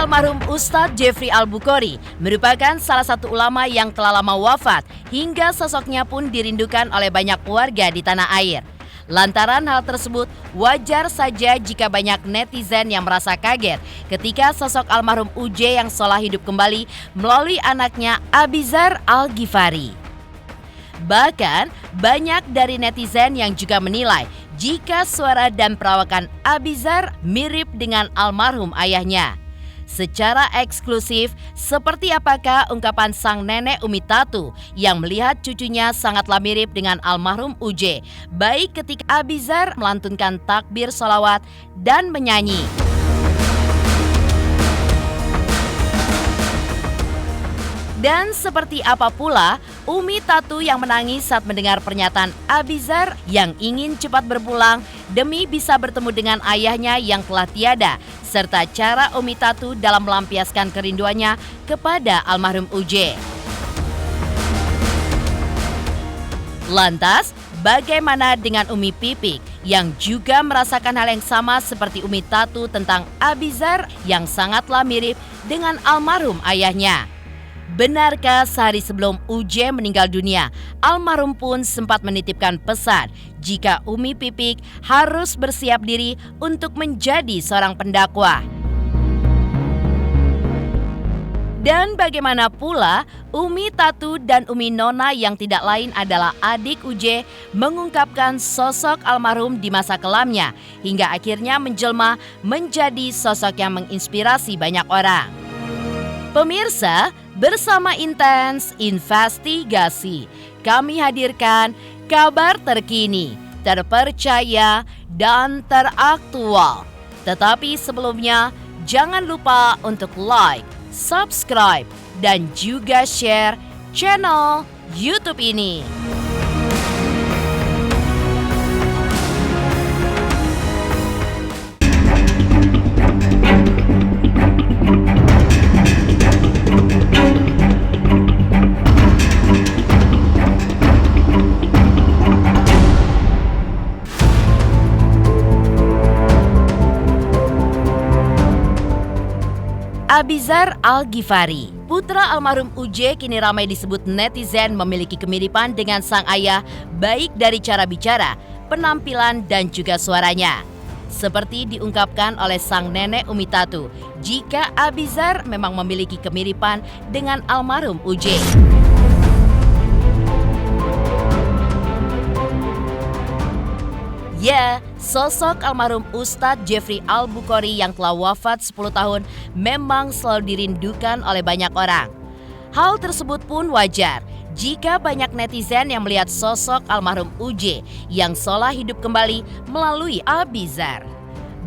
almarhum Ustadz Jeffrey Al-Bukhari merupakan salah satu ulama yang telah lama wafat hingga sosoknya pun dirindukan oleh banyak warga di tanah air. Lantaran hal tersebut, wajar saja jika banyak netizen yang merasa kaget ketika sosok almarhum UJ yang sholat hidup kembali melalui anaknya Abizar Al-Ghifari. Bahkan, banyak dari netizen yang juga menilai jika suara dan perawakan Abizar mirip dengan almarhum ayahnya. Secara eksklusif, seperti apakah ungkapan sang nenek Umi Tatu yang melihat cucunya sangatlah mirip dengan almarhum UJ, baik ketika Abizar melantunkan takbir sholawat dan menyanyi. Dan seperti apa pula Umi Tatu yang menangis saat mendengar pernyataan Abizar yang ingin cepat berpulang demi bisa bertemu dengan ayahnya yang telah tiada, serta cara Umi Tatu dalam melampiaskan kerinduannya kepada almarhum UJ. Lantas, bagaimana dengan Umi Pipik yang juga merasakan hal yang sama seperti Umi Tatu tentang Abizar yang sangatlah mirip dengan almarhum ayahnya? Benarkah sehari sebelum UJ meninggal dunia, almarhum pun sempat menitipkan pesan jika Umi Pipik harus bersiap diri untuk menjadi seorang pendakwah? Dan bagaimana pula Umi Tatu dan Umi Nona yang tidak lain adalah adik UJ mengungkapkan sosok almarhum di masa kelamnya hingga akhirnya menjelma menjadi sosok yang menginspirasi banyak orang. Pemirsa, bersama Intens Investigasi, kami hadirkan kabar terkini, terpercaya, dan teraktual. Tetapi sebelumnya, jangan lupa untuk like, subscribe, dan juga share channel YouTube ini. Abizar Al-Ghifari, putra almarhum UJ, kini ramai disebut netizen memiliki kemiripan dengan sang ayah baik dari cara bicara, penampilan, dan juga suaranya. Seperti diungkapkan oleh sang nenek Umi Tatu, jika Abizar memang memiliki kemiripan dengan almarhum UJ. Ya, sosok almarhum Ustadz Jeffrey Al-Bukhari yang telah wafat 10 tahun memang selalu dirindukan oleh banyak orang. Hal tersebut pun wajar jika banyak netizen yang melihat sosok almarhum UJ yang sholat hidup kembali melalui Abizar.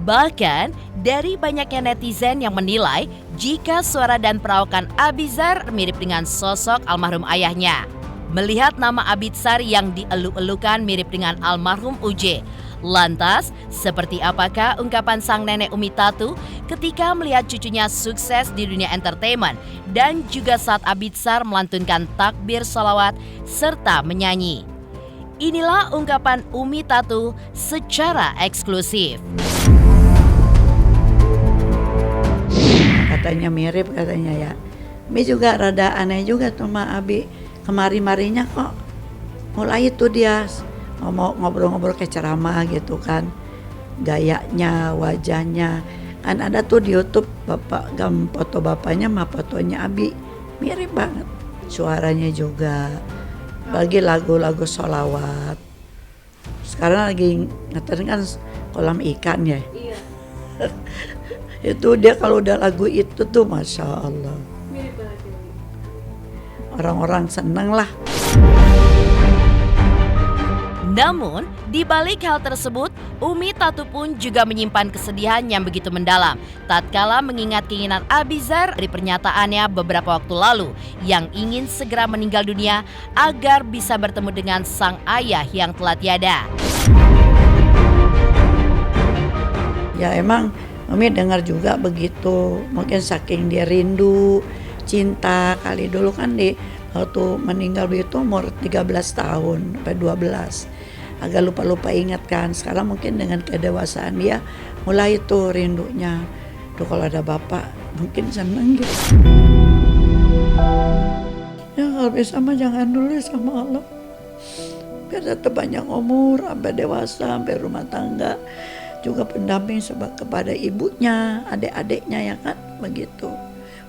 Bahkan, dari banyaknya netizen yang menilai jika suara dan perawakan Abizar mirip dengan sosok almarhum ayahnya. Melihat nama Abizar yang dieluk-elukan mirip dengan almarhum UJ, lantas, seperti apakah ungkapan sang nenek Umi Tatu ketika melihat cucunya sukses di dunia entertainment dan juga saat Abizar melantunkan takbir sholawat serta menyanyi? Inilah ungkapan Umi Tatu secara eksklusif. Katanya mirip katanya ya. Mi juga rada aneh juga tuh sama Abi. Kemari-marinya kok mulai itu dia ngobrol-ngobrol kayak ceramah gitu kan, gayanya, wajahnya kan ada tuh di YouTube bapak foto bapaknya sama fotonya Abi mirip banget, suaranya juga, bagi lagu-lagu sholawat. Sekarang lagi ngeterin kan kolam ikan ya. Iya. Itu dia kalau udah lagu itu tuh masya Allah. Mirip banget. Orang-orang seneng lah. Namun, di balik hal tersebut, Umi Tatu pun juga menyimpan kesedihan yang begitu mendalam tatkala mengingat keinginan Abizar dari pernyataannya beberapa waktu lalu yang ingin segera meninggal dunia agar bisa bertemu dengan sang ayah yang telah tiada. Ya emang Umi dengar juga begitu, mungkin saking dia rindu, cinta kali. Dulu kan waktu meninggal begitu umur 13 tahun sampai 12. Agak lupa-lupa ingat kan. Sekarang mungkin dengan kedewasaan dia mulai itu rindunya. Tuh kalau ada bapak mungkin seneng gitu. Ya kalau bisa mah jangan dulu sama Allah. Biar tetap banyak umur, sampai dewasa, sampai rumah tangga. Juga pendamping kepada ibunya, adik-adiknya ya kan, begitu.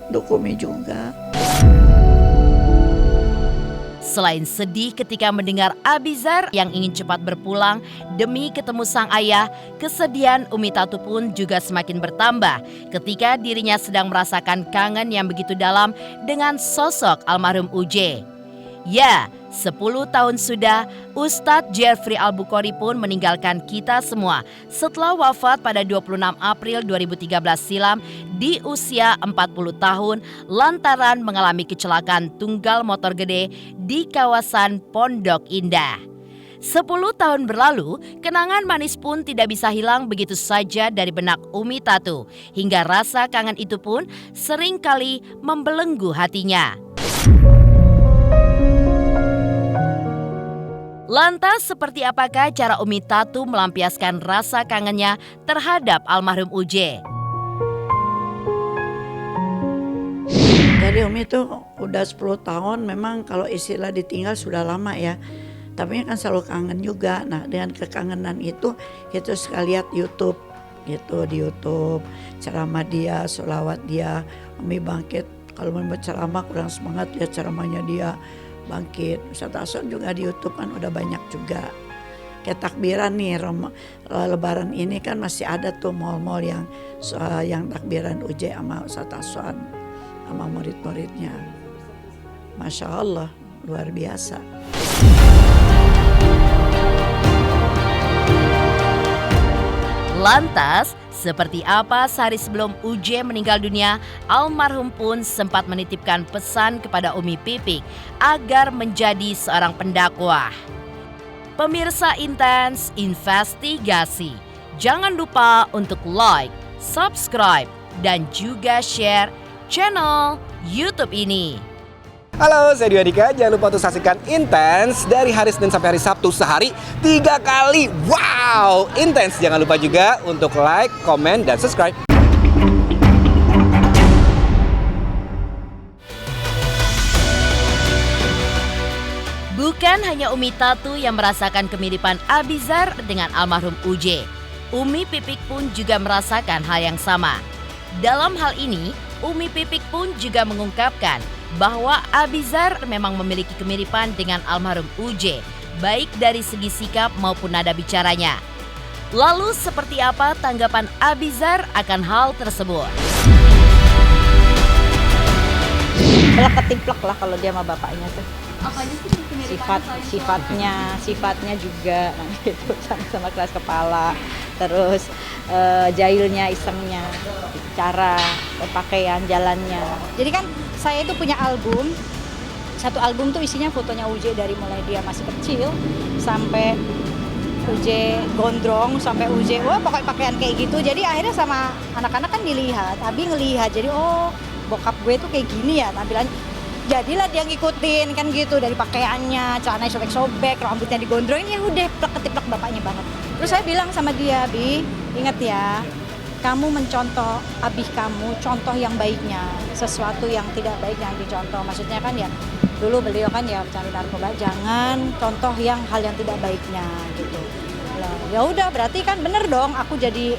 Untuk Umi juga. Selain sedih ketika mendengar Abizar yang ingin cepat berpulang demi ketemu sang ayah, kesedihan Umi Tatu pun juga semakin bertambah ketika dirinya sedang merasakan kangen yang begitu dalam dengan sosok almarhum Uje. Ya, 10 tahun sudah Ustadz Jeffrey Al-Bukhari pun meninggalkan kita semua setelah wafat pada 26 April 2013 silam di usia 40 tahun lantaran mengalami kecelakaan tunggal motor gede di kawasan Pondok Indah. 10 tahun berlalu, kenangan manis pun tidak bisa hilang begitu saja dari benak Umi Tatu, hingga rasa kangen itu pun seringkali membelenggu hatinya. Lantas seperti apakah cara Umi Tatu melampiaskan rasa kangennya terhadap almarhum Uje? Jadi Umi itu udah 10 tahun memang kalau istilah ditinggal sudah lama ya. Tapi kan selalu kangen juga. Nah dengan kekangenan itu kita sekali lihat YouTube gitu, di YouTube ceramah dia, sholawat dia. Umi bangkit, kalau mau ceramah kurang semangat lihat ceramahnya dia. Bangkit, Ustaz Hasan juga di YouTube kan udah banyak juga. Kayak takbiran nih, Lebaran ini kan masih ada tuh mal-mal yang takbiran Uje sama Ustaz Hasan sama murid-muridnya. Masya Allah, luar biasa. Lantas, seperti apa sehari sebelum Uje meninggal dunia, almarhum pun sempat menitipkan pesan kepada Umi Pipik agar menjadi seorang pendakwah. Pemirsa Intens Investigasi, jangan lupa untuk like, subscribe, dan juga share channel YouTube ini. Halo, saya Dwi Andika. Jangan lupa untuk saksikan Intens dari hari Senin sampai hari Sabtu sehari 3 kali. Wow, Intens. Jangan lupa juga untuk like, komen, dan subscribe. Bukan hanya Umi Tatu yang merasakan kemiripan Abizar dengan almarhum Uje. Umi Pipik pun juga merasakan hal yang sama. Dalam hal ini, Umi Pipik pun juga mengungkapkan bahwa Abizar memang memiliki kemiripan dengan almarhum Uje, baik dari segi sikap maupun nada bicaranya. Lalu seperti apa tanggapan Abizar akan hal tersebut? Pelak ketiplek lah kalau dia sama bapaknya tuh. Apanya sih kemiripan? Sifatnya juga gitu, sama keras kepala, terus jahilnya, isengnya, cara pakaian, jalannya. Jadi kan saya itu punya album, satu album tuh isinya fotonya Uje dari mulai dia masih kecil sampai Uje gondrong, sampai Uje wah pokoknya pakaian kayak gitu. Jadi akhirnya sama anak-anak kan dilihat, Abi ngelihat, jadi oh bokap gue tuh kayak gini ya tampilannya. Jadilah dia ngikutin kan gitu, dari pakaiannya, celananya sobek-sobek, rambutnya digondrongin, ya udah plek-ketiplek bapaknya banget. Terus saya bilang sama dia, Bi, ingat ya, kamu mencontoh abih kamu, contoh yang baiknya, sesuatu yang tidak baik yang dicontoh. Maksudnya kan ya, dulu beliau kan ya pecandu narkoba, jangan contoh yang hal yang tidak baiknya gitu. Nah, ya udah berarti kan bener dong, aku jadi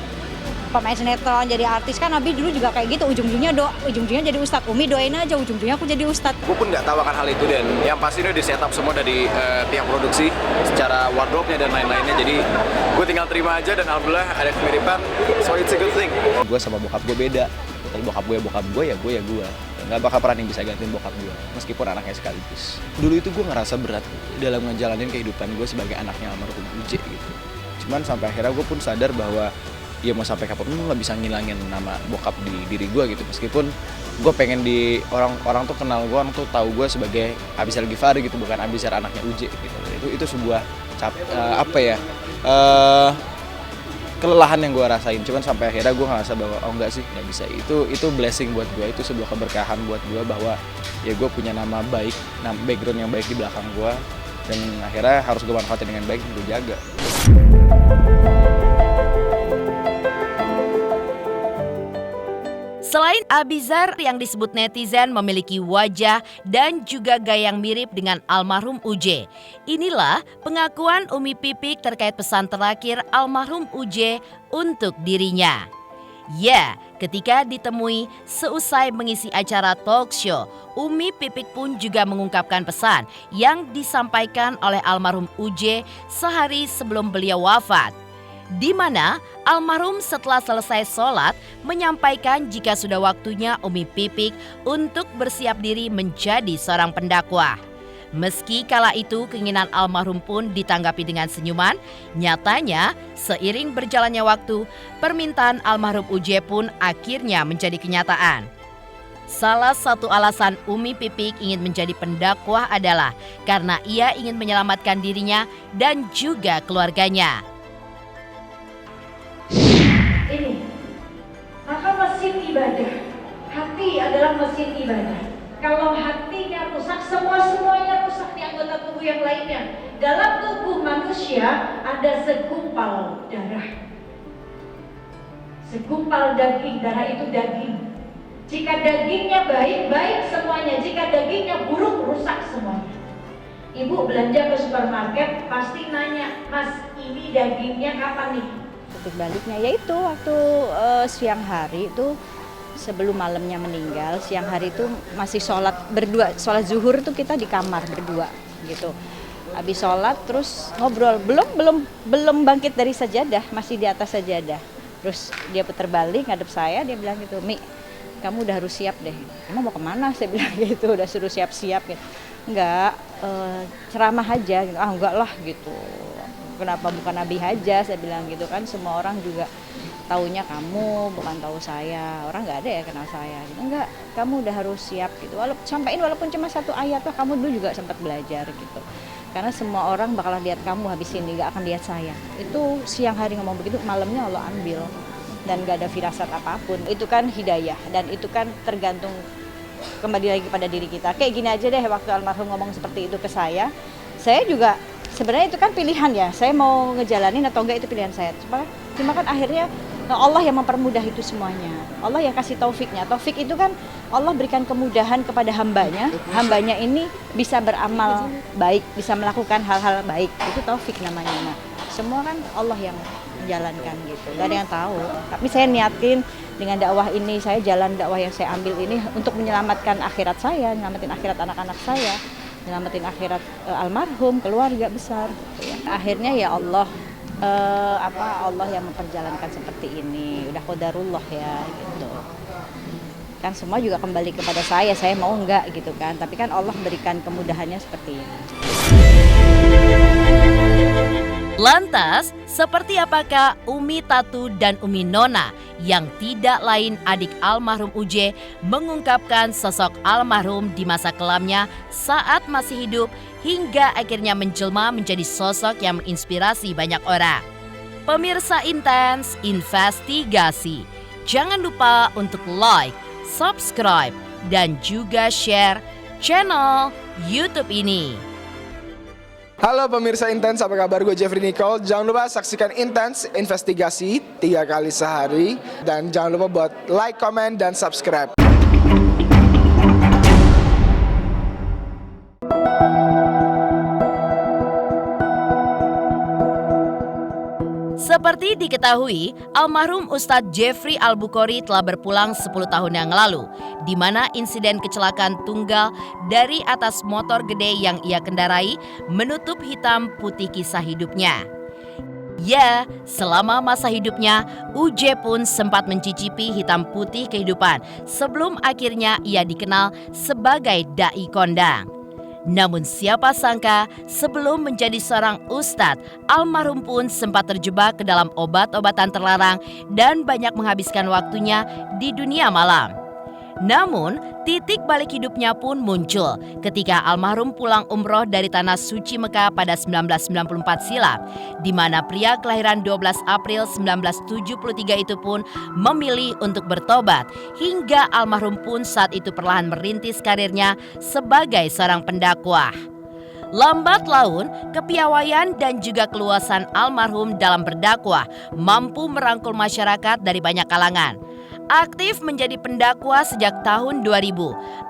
pemain sinetron, jadi artis kan. Abi dulu juga kayak gitu, ujung-ujungnya jadi ustadz. Umi doain aja ujung-ujungnya aku jadi ustadz. Gue pun nggak tahu akan hal itu, dan yang pasti ini di setup semua dari pihak produksi secara wardrobe-nya dan lain-lainnya. Jadi gue tinggal terima aja, dan alhamdulillah ada kemiripan, so it's a good thing. Gue sama bokap gue beda. Kalau bokap gue ya gue. Nggak bakal pernah yang bisa gantiin bokap gue, meskipun anaknya sekaligus. Dulu itu gue ngerasa berat dalam ngejalanin kehidupan gue sebagai anaknya almarhum Uje gitu. Cuman sampai akhirnya gue pun sadar bahwa ya mau sampai kapan pun nggak bisa ngilangin nama bokap di diri gue gitu. Meskipun gue pengen di orang tuh kenal gue, orang tuh tahu gue sebagai Abizar Ghifari gitu, bukan Abizar anaknya Uje gitu. Itu sebuah kelelahan yang gue rasain. Cuman sampai akhirnya gue ngerasa bahwa oh enggak sih, nggak bisa. Itu blessing buat gue, itu sebuah keberkahan buat gue bahwa ya gue punya nama baik, background yang baik di belakang gue, dan akhirnya harus gue manfaatin dengan baik, gue jaga. Selain Abizar yang disebut netizen memiliki wajah dan juga gaya yang mirip dengan almarhum UJ. Inilah pengakuan Umi Pipik terkait pesan terakhir almarhum UJ untuk dirinya. Ya, ketika ditemui seusai mengisi acara talk show, Umi Pipik pun juga mengungkapkan pesan yang disampaikan oleh almarhum UJ sehari sebelum beliau wafat. Di mana almarhum setelah selesai sholat menyampaikan jika sudah waktunya Umi Pipik untuk bersiap diri menjadi seorang pendakwah. Meski kala itu keinginan almarhum pun ditanggapi dengan senyuman, nyatanya seiring berjalannya waktu, permintaan almarhum UJ pun akhirnya menjadi kenyataan. Salah satu alasan Umi Pipik ingin menjadi pendakwah adalah karena ia ingin menyelamatkan dirinya dan juga keluarganya. Ini, maka mesin ibadah, hati adalah mesin ibadah. Kalau hatinya rusak, semuanya rusak di anggota tubuh yang lainnya. Dalam tubuh manusia ada segumpal darah. Segumpal daging, darah itu daging. Jika dagingnya baik, baik semuanya. Jika dagingnya buruk, rusak semuanya. Ibu belanja ke supermarket, pasti nanya, Mas, ini dagingnya kapan nih? Titik baliknya yaitu waktu siang hari itu sebelum malamnya meninggal, siang hari itu masih sholat berdua, sholat zuhur tuh kita di kamar berdua gitu. Habis sholat terus ngobrol, belum bangkit dari sajadah, masih di atas sajadah. Terus dia putar balik ngadep saya, dia bilang gitu, Mi, kamu udah harus siap deh. Emang mau kemana? Saya bilang gitu, udah suruh siap-siap gitu. Enggak, ceramah aja gitu. Ah enggak lah gitu. Kenapa bukan Nabi aja, saya bilang gitu kan, semua orang juga taunya kamu, bukan tahu saya, orang nggak ada ya kenal saya gitu. Enggak, kamu udah harus siap gitu, walaupun cuma satu ayat lah, kamu dulu juga sempat belajar gitu, karena semua orang bakal lihat kamu habis ini, nggak akan lihat saya. Itu siang hari ngomong begitu, malamnya Allah ambil dan nggak ada firasat apapun. Itu kan hidayah dan itu kan tergantung kembali lagi pada diri kita. Kayak gini aja deh, waktu almarhum ngomong seperti itu ke saya juga sebenarnya itu kan pilihan ya, saya mau ngejalanin atau enggak itu pilihan saya. Cuma kan akhirnya Allah yang mempermudah itu semuanya. Allah yang kasih taufiknya. Taufik itu kan Allah berikan kemudahan kepada hambanya. Hambanya ini bisa beramal baik, bisa melakukan hal-hal baik. Itu taufik namanya. Nah, semua kan Allah yang menjalankan gitu. Gak ada yang tahu. Tapi saya niatin dengan dakwah ini, saya jalan dakwah yang saya ambil ini untuk menyelamatkan akhirat saya, menyelamatin akhirat anak-anak saya, nyelamatin akhirat almarhum, keluarga besar. Akhirnya ya Allah, Allah yang memperjalankan seperti ini. Udah qadarullah ya gitu. Kan semua juga kembali kepada saya mau enggak gitu kan. Tapi kan Allah berikan kemudahannya seperti ini. Lantas, seperti apakah Umi Tatu dan Umi Nona yang tidak lain adik almarhum UJ mengungkapkan sosok almarhum di masa kelamnya saat masih hidup hingga akhirnya menjelma menjadi sosok yang menginspirasi banyak orang? Pemirsa Intens Investigasi, jangan lupa untuk like, subscribe, dan juga share channel YouTube ini. Halo pemirsa Intens, apa kabar? Gue Jeffrey Nicole. Jangan lupa saksikan Intens Investigasi 3 kali sehari. Dan jangan lupa buat like, comment, dan subscribe. Seperti diketahui, almarhum Ustadz Jeffrey Al-Bukhari telah berpulang 10 tahun yang lalu, di mana insiden kecelakaan tunggal dari atas motor gede yang ia kendarai menutup hitam putih kisah hidupnya. Ya, selama masa hidupnya, UJ pun sempat mencicipi hitam putih kehidupan sebelum akhirnya ia dikenal sebagai dai kondang. Namun siapa sangka sebelum menjadi seorang ustadz, almarhum pun sempat terjebak ke dalam obat-obatan terlarang dan banyak menghabiskan waktunya di dunia malam. Namun, titik balik hidupnya pun muncul ketika almarhum pulang umroh dari Tanah Suci Mekah pada 1994 silam, di mana pria kelahiran 12 April 1973 itu pun memilih untuk bertobat, hingga almarhum pun saat itu perlahan merintis karirnya sebagai seorang pendakwah. Lambat laun, kepiawaian dan juga keluasan almarhum dalam berdakwah mampu merangkul masyarakat dari banyak kalangan. Aktif menjadi pendakwa sejak tahun 2000,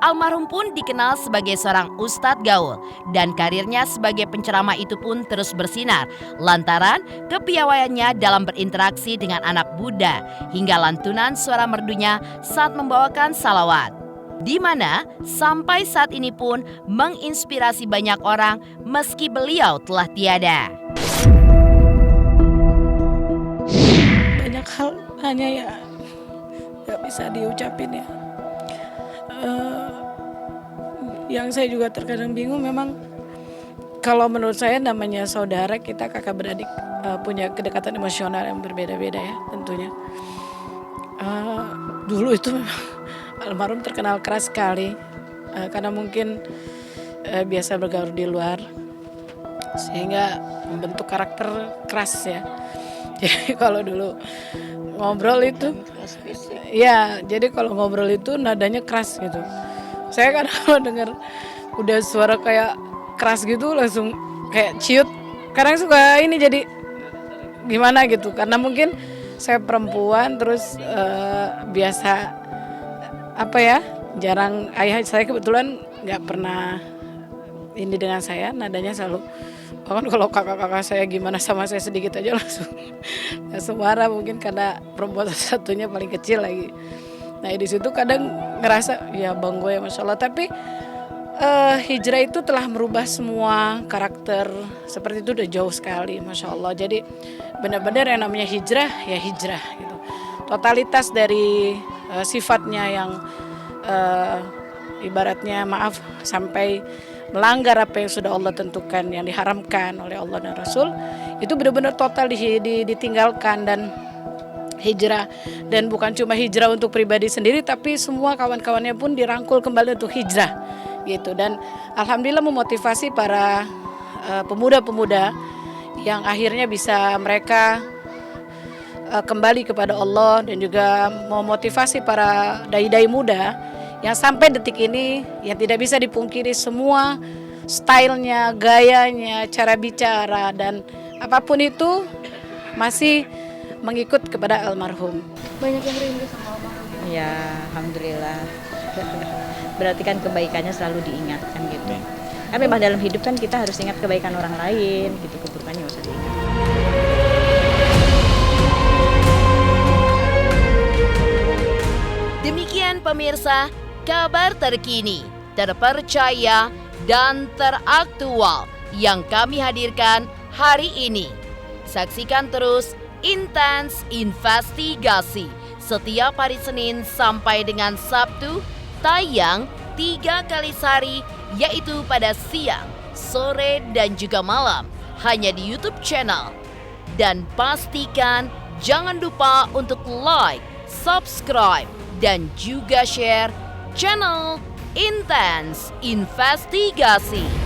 almarhum pun dikenal sebagai seorang ustadz gaul dan karirnya sebagai penceramah itu pun terus bersinar lantaran kepiawaiannya dalam berinteraksi dengan anak Buddha hingga lantunan suara merdunya saat membawakan salawat. Di mana sampai saat ini pun menginspirasi banyak orang meski beliau telah tiada. Banyak hal hanya ya nggak bisa diucapin ya. Yang saya juga terkadang bingung memang kalau menurut saya namanya saudara kita kakak beradik punya kedekatan emosional yang berbeda-beda ya tentunya. Dulu itu almarhum terkenal keras sekali karena mungkin biasa bergaul di luar sehingga membentuk karakter keras ya. Jadi kalau dulu ngobrol itu ya, jadi kalau ngobrol itu nadanya keras gitu. Saya kan kalau dengar udah suara kayak keras gitu langsung kayak ciut. Kadang suka ini jadi gimana gitu karena mungkin saya perempuan terus biasa apa ya, jarang, ayah saya kebetulan nggak pernah ini dengan saya, nadanya selalu bahkan kalau kakak-kakak saya gimana sama saya sedikit aja langsung marah mungkin karena perempuan satunya paling kecil lagi. Nah di situ kadang ngerasa ya bang gue ya masya Allah, tapi hijrah itu telah merubah semua karakter seperti itu udah jauh sekali masya Allah. Jadi benar-benar yang namanya hijrah ya hijrah gitu. Totalitas dari sifatnya yang ibaratnya maaf sampai melanggar apa yang sudah Allah tentukan yang diharamkan oleh Allah dan Rasul itu benar-benar total ditinggalkan dan hijrah, dan bukan cuma hijrah untuk pribadi sendiri tapi semua kawan-kawannya pun dirangkul kembali untuk hijrah gitu. Dan alhamdulillah memotivasi para pemuda-pemuda yang akhirnya bisa mereka kembali kepada Allah dan juga memotivasi para dai-dai muda yang sampai detik ini yang tidak bisa dipungkiri semua stylenya, gayanya, cara bicara dan apapun itu masih mengikut kepada almarhum. Banyak yang rindu sama almarhum. Ya, alhamdulillah. Berarti kan kebaikannya selalu diingatkan gitu. Kan memang dalam hidup kan kita harus ingat kebaikan orang lain gitu, keburukannya nggak usah diingat. Demikian pemirsa, kabar terkini, terpercaya, dan teraktual yang kami hadirkan hari ini. Saksikan terus Intens Investigasi setiap hari Senin sampai dengan Sabtu, tayang 3 kali sehari, yaitu pada siang, sore, dan juga malam, hanya di YouTube channel. Dan pastikan jangan lupa untuk like, subscribe, dan juga share channel Intens Investigasi.